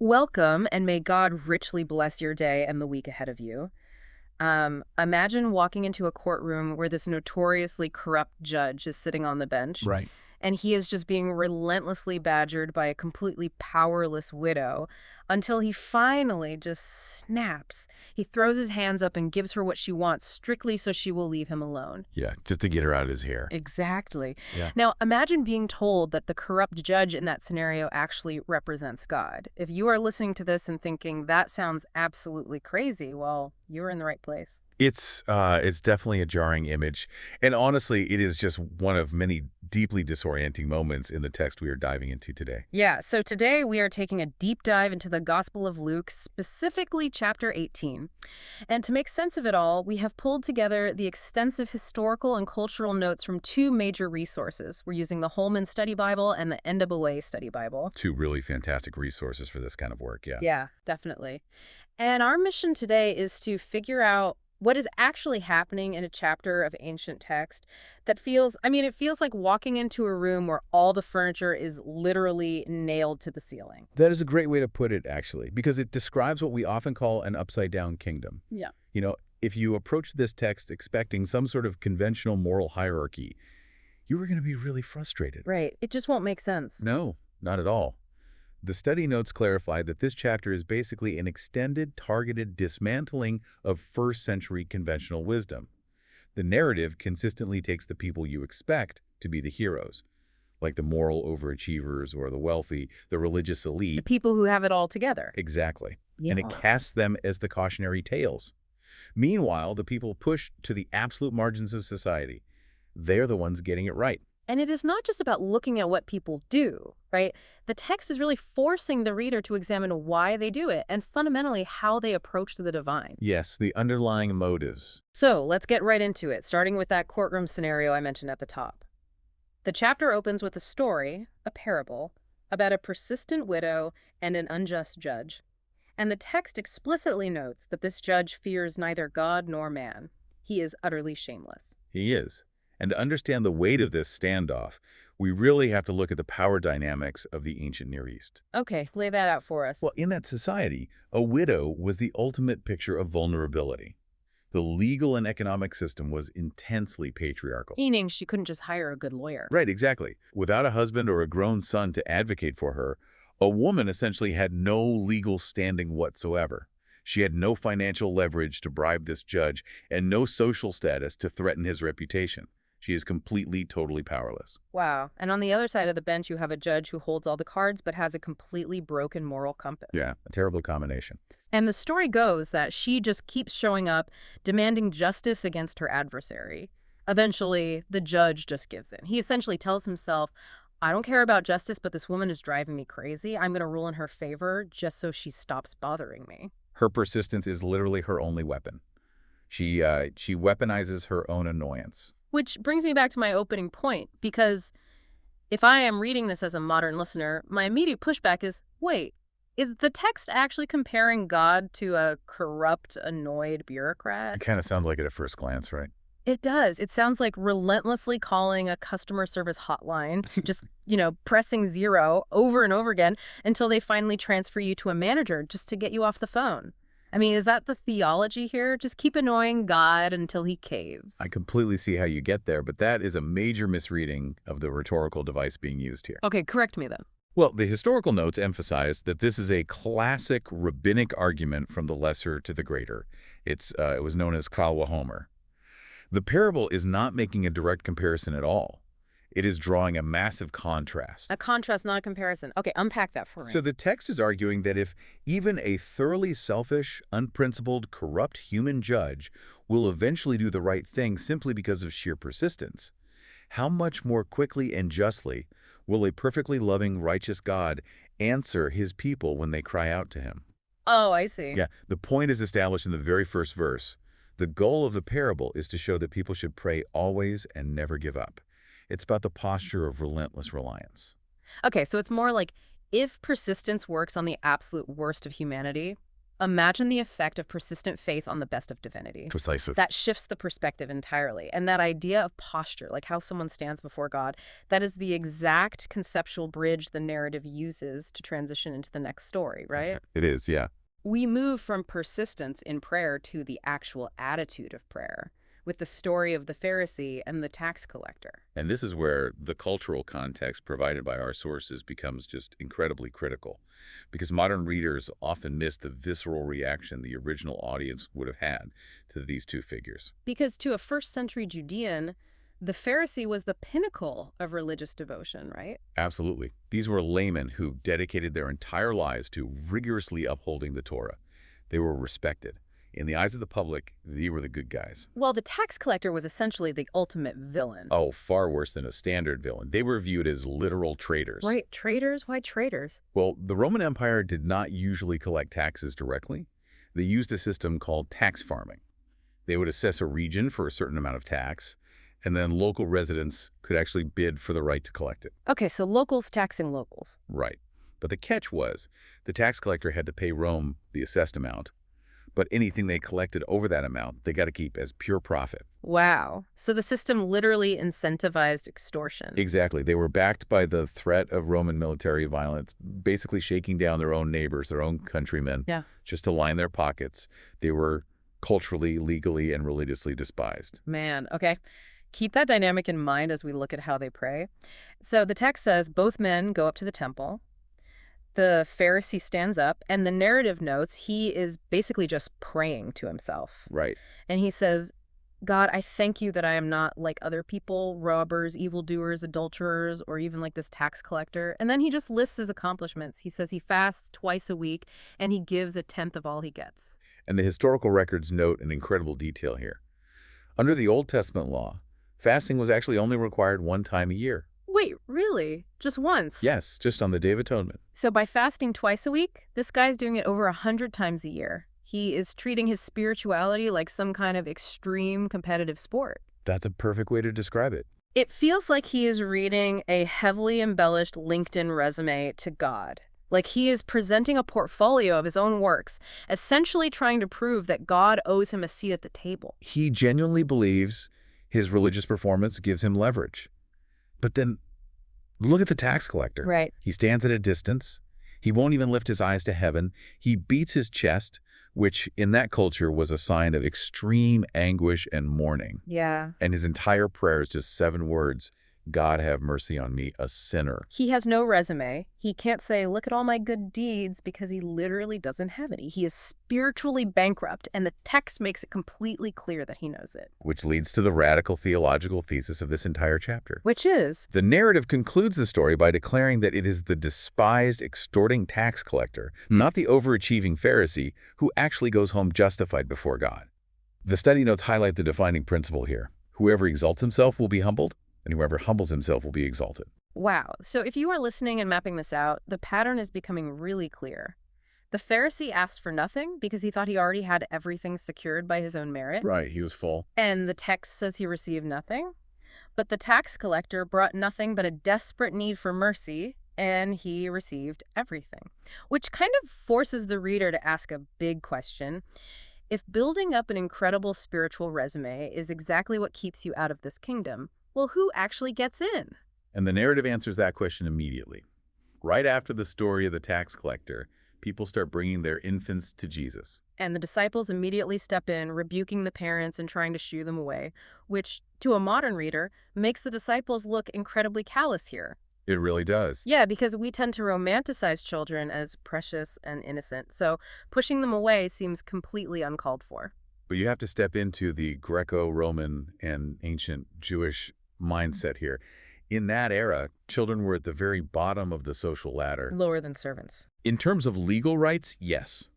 Welcome, and may God richly bless your day and the week ahead of you. Imagine walking into a courtroom where this notoriously corrupt judge is sitting on the bench, Right. and he is just being relentlessly badgered by a completely powerless widow until he finally just snaps. He throws his hands up and gives her what she wants strictly so she will leave him alone. Yeah, just to get her out of his hair. Exactly. Yeah. Now, imagine being told that the corrupt judge in that scenario actually represents God. If you are listening to this and thinking that sounds absolutely crazy, well, you're in the right place. It's definitely a jarring image. And honestly, it is just one of many deeply disorienting moments in the text we are diving into today. Yeah, so today we are taking a deep dive into the Gospel of Luke, specifically chapter 18. And to make sense of it all, we have pulled together the extensive historical and cultural notes from two major resources. We're using the Holman Study Bible and the NAA Study Bible. Two really fantastic resources for this kind of work, yeah. Yeah, definitely. And our mission today is to figure out what is actually happening in a chapter of ancient text that it feels like walking into a room where all the furniture is literally nailed to the ceiling. That is a great way to put it, actually, because it describes what we often call an upside-down kingdom. Yeah. If you approach this text expecting some sort of conventional moral hierarchy, you are going to be really frustrated. Right. It just won't make sense. No, not at all. The study notes clarify that this chapter is basically an extended, targeted dismantling of first-century conventional wisdom. The narrative consistently takes the people you expect to be the heroes, like the moral overachievers or the wealthy, the religious The elite. people who have it all together. Exactly. Yeah. And it casts them as the cautionary tales. Meanwhile, the people pushed to the absolute margins of society, they're the ones getting it right. And it is not just about looking at what people do, right? The text is really forcing the reader to examine why they do it and fundamentally how they approach the divine. Yes, the underlying motives. So let's get right into it, starting with that courtroom scenario I mentioned at the top. The chapter opens with a story, a parable, about a persistent widow and an unjust judge. And the text explicitly notes that this judge fears neither God nor man. He is utterly shameless. He is. And to understand the weight of this standoff, we really have to look at the power dynamics of the ancient Near East. Okay, lay that out for us. Well, in that society, a widow was the ultimate picture of vulnerability. The legal and economic system was intensely patriarchal. Meaning she couldn't just hire a good lawyer. Right, exactly. Without a husband or a grown son to advocate for her, a woman essentially had no legal standing whatsoever. She had no financial leverage to bribe this judge and no social status to threaten his reputation. She is completely, totally powerless. Wow. And on the other side of the bench, you have a judge who holds all the cards but has a completely broken moral compass. Yeah, a terrible combination. And the story goes that she just keeps showing up, demanding justice against her adversary. Eventually, the judge just gives in. He essentially tells himself, I don't care about justice, but this woman is driving me crazy. I'm going to rule in her favor just so she stops bothering me. Her persistence is literally her only weapon. She weaponizes her own annoyance. Which brings me back to my opening point, because if I am reading this as a modern listener, my immediate pushback is, wait, is the text actually comparing God to a corrupt, annoyed bureaucrat? It kind of sounds like it at first glance, right? It does. It sounds like relentlessly calling a customer service hotline, just, pressing 0 over and over again until they finally transfer you to a manager just to get you off the phone. I mean, is that the theology here? Just keep annoying God until he caves. I completely see how you get there, but that is a major misreading of the rhetorical device being used here. Okay, correct me then. Well, the historical notes emphasize that this is a classic rabbinic argument from the lesser to the greater. It was known as Kal Vachomer. The parable is not making a direct comparison at all. It is drawing a massive contrast. A contrast, not a comparison. Okay, unpack that for me. So the text is arguing that if even a thoroughly selfish, unprincipled, corrupt human judge will eventually do the right thing simply because of sheer persistence, how much more quickly and justly will a perfectly loving, righteous God answer his people when they cry out to him? Oh, I see. Yeah, the point is established in the very first verse. The goal of the parable is to show that people should pray always and never give up. It's about the posture of relentless reliance. Okay, so it's more like if persistence works on the absolute worst of humanity, Imagine the effect of persistent faith on the best of divinity. Precisely. That shifts the perspective entirely. And that idea of posture, like how someone stands before God, that is the exact conceptual bridge the narrative uses to transition into the next story, right? It is, yeah. We move from persistence in prayer to the actual attitude of prayer, with the story of the Pharisee and the tax collector. And this is where the cultural context provided by our sources becomes just incredibly critical, because modern readers often miss the visceral reaction the original audience would have had to these two figures. Because to a first-century Judean, the Pharisee was the pinnacle of religious devotion, right? Absolutely. These were laymen who dedicated their entire lives to rigorously upholding the Torah. They were respected. In the eyes of the public, they were the good guys. Well, the tax collector was essentially the ultimate villain. Oh, far worse than a standard villain. They were viewed as literal traitors. Right, traitors? Why traitors? Well, the Roman Empire did not usually collect taxes directly. They used a system called tax farming. They would assess a region for a certain amount of tax, and then local residents could actually bid for the right to collect it. Okay, so locals taxing locals. Right. But the catch was, the tax collector had to pay Rome the assessed amount, but anything they collected over that amount, they got to keep as pure profit. Wow. So the system literally incentivized extortion. Exactly. They were backed by the threat of Roman military violence, basically shaking down their own neighbors, their own countrymen, Yeah. just to line their pockets. They were culturally, legally, and religiously despised. Man, okay. Keep that dynamic in mind as we look at how they pray. So the text says both men go up to the temple. The Pharisee stands up, and the narrative notes he is basically just praying to himself. Right. And he says, God, I thank you that I am not like other people, robbers, evildoers, adulterers, or even like this tax collector. And then he just lists his accomplishments. He says he fasts twice a week, and he gives a tenth of all he gets. And the historical records note an incredible detail here. Under the Old Testament law, fasting was actually only required one time a year. Wait, really? Just once? Yes, just on the Day of Atonement. So by fasting twice a week, this guy's doing it over 100 times a year. He is treating his spirituality like some kind of extreme competitive sport. That's a perfect way to describe it. It feels like he is reading a heavily embellished LinkedIn resume to God. Like he is presenting a portfolio of his own works, essentially trying to prove that God owes him a seat at the table. He genuinely believes his religious performance gives him leverage. But then, look at the tax collector. Right. He stands at a distance. He won't even lift his eyes to heaven. He beats his chest, which in that culture was a sign of extreme anguish and mourning. Yeah. And his entire prayer is just 7 words, God have mercy on me, a sinner. He has no resume. He can't say, look at all my good deeds, because he literally doesn't have any. He is spiritually bankrupt, and the text makes it completely clear that he knows it. Which leads to the radical theological thesis of this entire chapter. Which is? The narrative concludes the story by declaring that it is the despised, extorting tax collector, not the overachieving Pharisee, who actually goes home justified before God. The study notes highlight the defining principle here. Whoever exalts himself will be humbled, and whoever humbles himself will be exalted. Wow. So if you are listening and mapping this out, the pattern is becoming really clear. The Pharisee asked for nothing because he thought he already had everything secured by his own merit. Right, he was full. And the text says he received nothing. But the tax collector brought nothing but a desperate need for mercy, and he received everything. Which kind of forces the reader to ask a big question. If building up an incredible spiritual resume is exactly what keeps you out of this kingdom, well, who actually gets in? And the narrative answers that question immediately. Right after the story of the tax collector, people start bringing their infants to Jesus. And the disciples immediately step in, rebuking the parents and trying to shoo them away, which, to a modern reader, makes the disciples look incredibly callous here. It really does. Yeah, because we tend to romanticize children as precious and innocent, so pushing them away seems completely uncalled for. But you have to step into the Greco-Roman and ancient Jewish mindset here. In that era, children were at the very bottom of the social ladder. Lower than servants. In terms of legal rights, yes.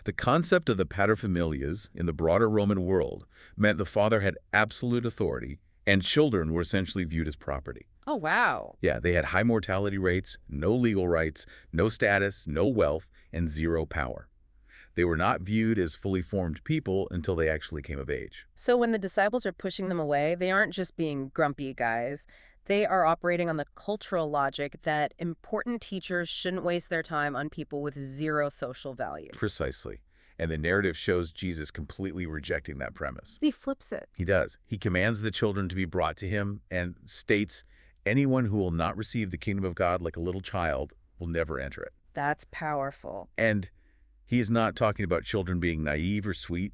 The concept of the paterfamilias in the broader Roman world meant the father had absolute authority, and children were essentially viewed as property. Oh, wow. Yeah, they had high mortality rates, no legal rights, no status, no wealth, and 0 power. They were not viewed as fully formed people until they actually came of age. So when the disciples are pushing them away, they aren't just being grumpy guys. They are operating on the cultural logic that important teachers shouldn't waste their time on people with 0 social value. Precisely. And the narrative shows Jesus completely rejecting that premise. He flips it. He does. He commands the children to be brought to him and states, anyone who will not receive the kingdom of God like a little child will never enter it. That's powerful. And he is not talking about children being naive or sweet.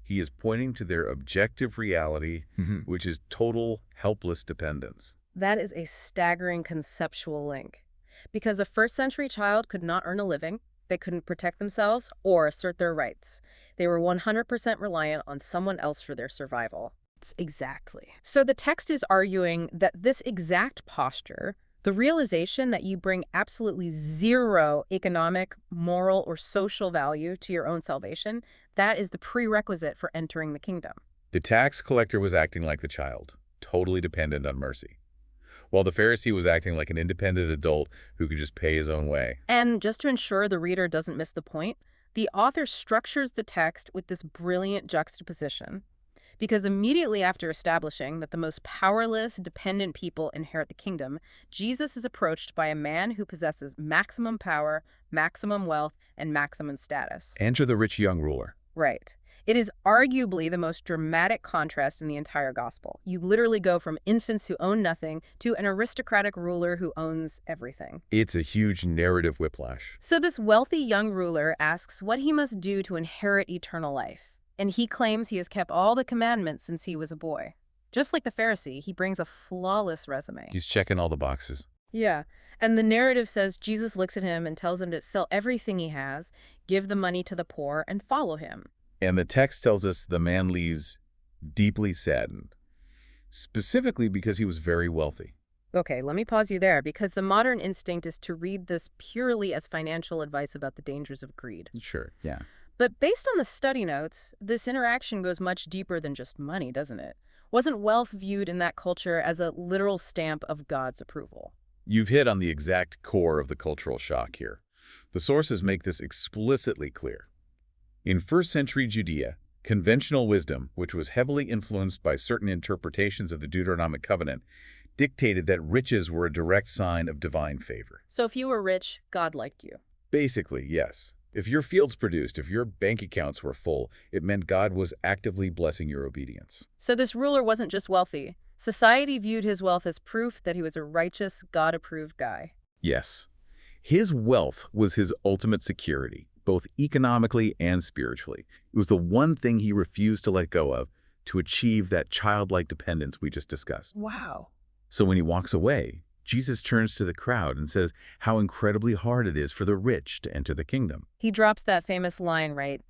He is pointing to their objective reality, which is total, helpless dependence. That is a staggering conceptual link. Because a first-century child could not earn a living, they couldn't protect themselves or assert their rights. They were 100% reliant on someone else for their survival. Exactly. So the text is arguing that this exact posture, the realization that you bring absolutely zero economic, moral, or social value to your own salvation, that is the prerequisite for entering the kingdom. The tax collector was acting like the child, totally dependent on mercy, while the Pharisee was acting like an independent adult who could just pay his own way. And just to ensure the reader doesn't miss the point, the author structures the text with this brilliant juxtaposition. Because immediately after establishing that the most powerless, dependent people inherit the kingdom, Jesus is approached by a man who possesses maximum power, maximum wealth, and maximum status. Enter the rich young ruler. Right. It is arguably the most dramatic contrast in the entire gospel. You literally go from infants who own nothing to an aristocratic ruler who owns everything. It's a huge narrative whiplash. So this wealthy young ruler asks what he must do to inherit eternal life. And he claims he has kept all the commandments since he was a boy. Just like the Pharisee, he brings a flawless resume. He's checking all the boxes. Yeah. And the narrative says Jesus looks at him and tells him to sell everything he has, give the money to the poor, and follow him. And the text tells us the man leaves deeply saddened, specifically because he was very wealthy. Okay, let me pause you there, because the modern instinct is to read this purely as financial advice about the dangers of greed. Sure, yeah. But based on the study notes, this interaction goes much deeper than just money, doesn't it? Wasn't wealth viewed in that culture as a literal stamp of God's approval? You've hit on the exact core of the cultural shock here. The sources make this explicitly clear. In first-century Judea, conventional wisdom, which was heavily influenced by certain interpretations of the Deuteronomic covenant, dictated that riches were a direct sign of divine favor. So if you were rich, God liked you. Basically, yes. If your fields produced, if your bank accounts were full, it meant God was actively blessing your obedience. So this ruler wasn't just wealthy. Society viewed his wealth as proof that he was a righteous, God-approved guy. Yes. His wealth was his ultimate security, both economically and spiritually. It was the one thing he refused to let go of to achieve that childlike dependence we just discussed. Wow. So when he walks away, Jesus turns to the crowd and says how incredibly hard it is for the rich to enter the kingdom. He drops that famous line, right?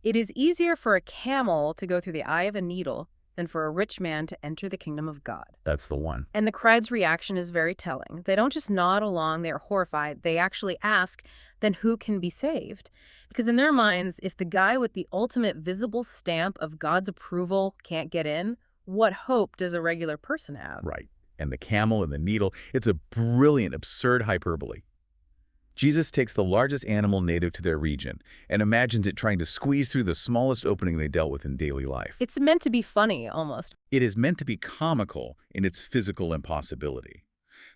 It is easier for a camel to go through the eye of a needle than for a rich man to enter the kingdom of God. That's the one. And the crowd's reaction is very telling. They don't just nod along, they're horrified. They actually ask, then who can be saved? Because in their minds, if the guy with the ultimate visible stamp of God's approval can't get in, what hope does a regular person have? Right. And the camel and the needle, it's a brilliant, absurd hyperbole. Jesus takes the largest animal native to their region and imagines it trying to squeeze through the smallest opening they dealt with in daily life. It's meant to be funny, almost. It is meant to be comical in its physical impossibility.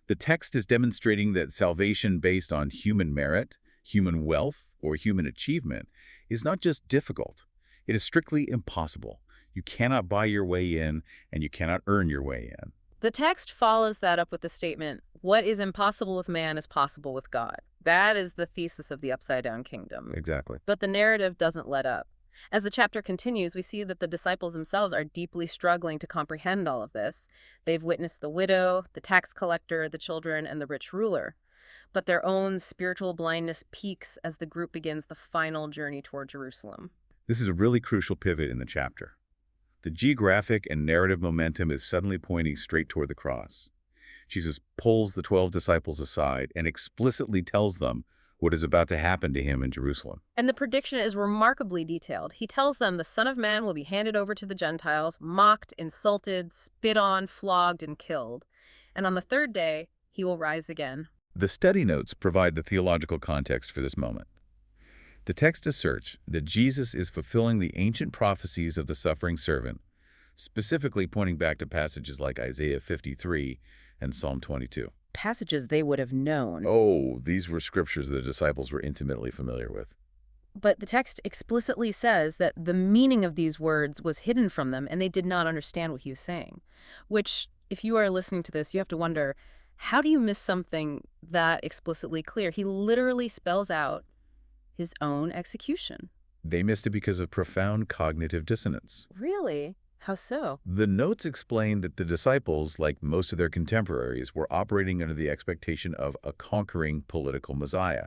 The text is demonstrating that salvation based on human merit, human wealth, or human achievement is not just difficult. It is strictly impossible. You cannot buy your way in, and you cannot earn your way in. The text follows that up with the statement, what is impossible with man is possible with God. That is the thesis of the upside-down kingdom. Exactly. But the narrative doesn't let up. As the chapter continues, we see that the disciples themselves are deeply struggling to comprehend all of this. They've witnessed the widow, the tax collector, the children, and the rich ruler. But their own spiritual blindness peaks as the group begins the final journey toward Jerusalem. This is a really crucial pivot in the chapter. The geographic and narrative momentum is suddenly pointing straight toward the cross. Jesus pulls the 12 disciples aside and explicitly tells them what is about to happen to him in Jerusalem. And the prediction is remarkably detailed. He tells them the Son of Man will be handed over to the Gentiles, mocked, insulted, spit on, flogged, and killed. And on the third day, he will rise again. The study notes provide the theological context for this moment. The text asserts that Jesus is fulfilling the ancient prophecies of the suffering servant, specifically pointing back to passages like Isaiah 53 and Psalm 22. Passages they would have known. Oh, these were scriptures the disciples were intimately familiar with. But the text explicitly says that the meaning of these words was hidden from them and they did not understand what he was saying. Which, if you are listening to this, you have to wonder, how do you miss something that explicitly clear? He literally spells out his own execution. They missed it because of profound cognitive dissonance. Really? How so? The notes explain that the disciples, like most of their contemporaries, were operating under the expectation of a conquering political Messiah.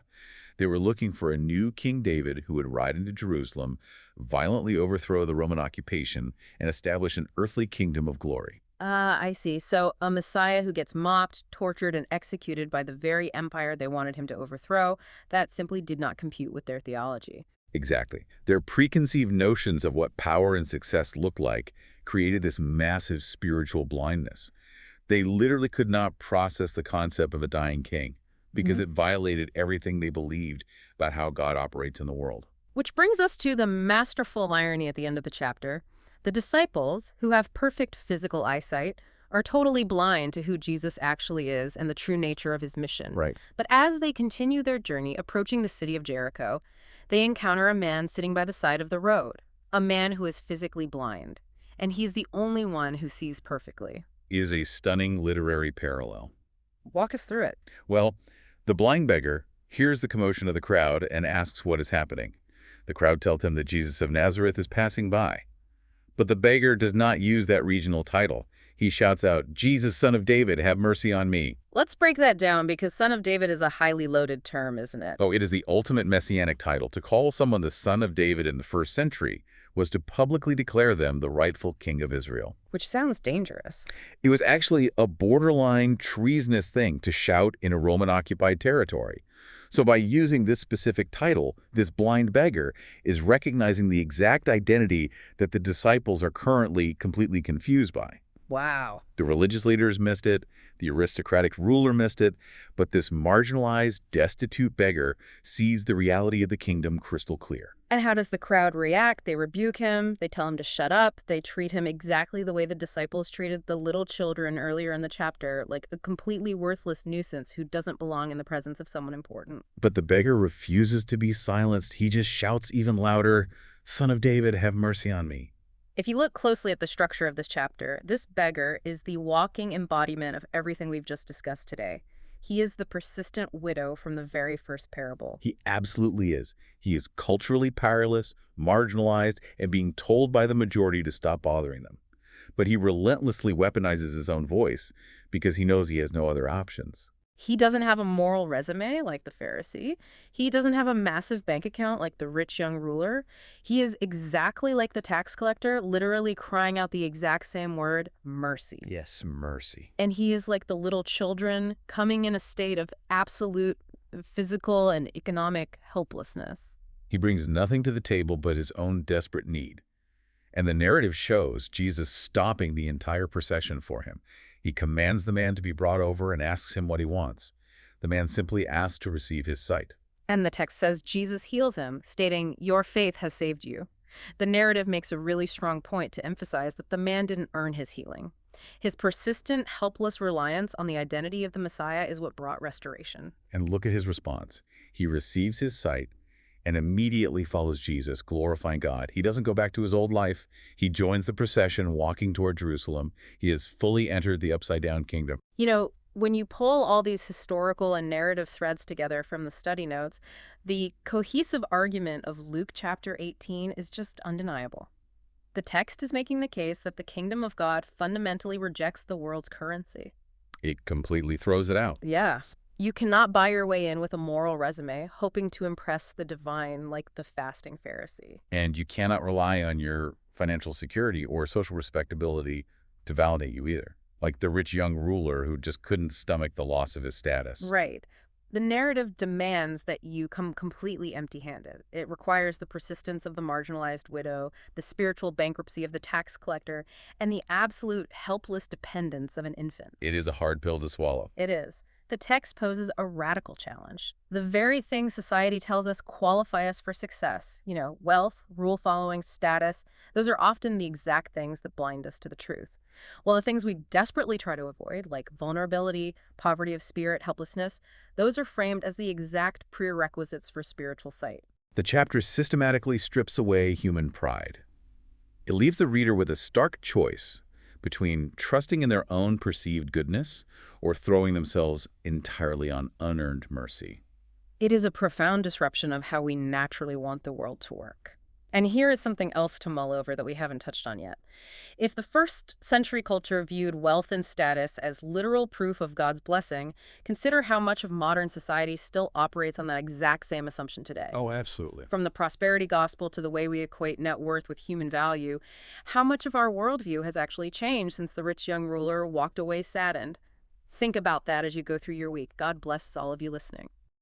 They were looking for a new King David who would ride into Jerusalem, violently overthrow the Roman occupation, and establish an earthly kingdom of glory. I see. So a Messiah who gets mocked, tortured, and executed by the very empire they wanted him to overthrow, that simply did not compute with their theology. Exactly. Their preconceived notions of what power and success looked like created this massive spiritual blindness. They literally could not process the concept of a dying king because it violated everything they believed about how God operates in the world. Which brings us to the masterful irony at the end of the chapter. The disciples, who have perfect physical eyesight, are totally blind to who Jesus actually is and the true nature of his mission. Right. But as they continue their journey approaching the city of Jericho, they encounter a man sitting by the side of the road, a man who is physically blind, and he's the only one who sees perfectly. Is a stunning literary parallel. Walk us through it. Well, the blind beggar hears the commotion of the crowd and asks what is happening. The crowd tells him that Jesus of Nazareth is passing by. But the beggar does not use that regional title. He shouts out, "Jesus, Son of David, have mercy on me." Let's break that down because Son of David is a highly loaded term, isn't it? Oh, it is the ultimate messianic title. To call someone the Son of David in the first century was to publicly declare them the rightful king of Israel. Which sounds dangerous. It was actually a borderline treasonous thing to shout in a Roman-occupied territory. So by using this specific title, this blind beggar is recognizing the exact identity that the disciples are currently completely confused by. Wow. The religious leaders missed it, the aristocratic ruler missed it, but this marginalized, destitute beggar sees the reality of the kingdom crystal clear. And how does the crowd react? They rebuke him, they tell him to shut up, they treat him exactly the way the disciples treated the little children earlier in the chapter, like a completely worthless nuisance who doesn't belong in the presence of someone important. But the beggar refuses to be silenced. He just shouts even louder, "Son of David, have mercy on me." If you look closely at the structure of this chapter, this beggar is the walking embodiment of everything we've just discussed today. He is the persistent widow from the very first parable. He absolutely is. He is culturally powerless, marginalized, and being told by the majority to stop bothering them. But he relentlessly weaponizes his own voice because he knows he has no other options. He doesn't have a moral resume like the Pharisee. He doesn't have a massive bank account like the rich young ruler. He is exactly like the tax collector, literally crying out the exact same word, mercy. Yes, mercy. And he is like the little children coming in a state of absolute physical and economic helplessness. He brings nothing to the table but his own desperate need. And the narrative shows Jesus stopping the entire procession for him. He commands the man to be brought over and asks him what he wants. The man simply asks to receive his sight. And the text says Jesus heals him, stating, "Your faith has saved you." The narrative makes a really strong point to emphasize that the man didn't earn his healing. His persistent, helpless reliance on the identity of the Messiah is what brought restoration. And look at his response. He receives his sight and immediately follows Jesus, glorifying God. He doesn't go back to his old life. He joins the procession, walking toward Jerusalem. He has fully entered the upside-down kingdom. You know, when you pull all these historical and narrative threads together from the study notes, the cohesive argument of Luke chapter 18 is just undeniable. The text is making the case that the kingdom of God fundamentally rejects the world's currency. It completely throws it out. Yeah. You cannot buy your way in with a moral resume, hoping to impress the divine like the fasting Pharisee. And you cannot rely on your financial security or social respectability to validate you either. Like the rich young ruler who just couldn't stomach the loss of his status. Right. The narrative demands that you come completely empty-handed. It requires the persistence of the marginalized widow, the spiritual bankruptcy of the tax collector, and the absolute helpless dependence of an infant. It is a hard pill to swallow. It is. The text poses a radical challenge. The very things society tells us qualify us for success, wealth, rule following, status, those are often the exact things that blind us to the truth. While the things we desperately try to avoid, like vulnerability, poverty of spirit, helplessness, those are framed as the exact prerequisites for spiritual sight. The chapter systematically strips away human pride. It leaves the reader with a stark choice between trusting in their own perceived goodness or throwing themselves entirely on unearned mercy. It is a profound disruption of how we naturally want the world to work. And here is something else to mull over that we haven't touched on yet. If the first century culture viewed wealth and status as literal proof of God's blessing, consider how much of modern society still operates on that exact same assumption today. Oh, absolutely. From the prosperity gospel to the way we equate net worth with human value, how much of our worldview has actually changed since the rich young ruler walked away saddened? Think about that as you go through your week. God bless all of you listening.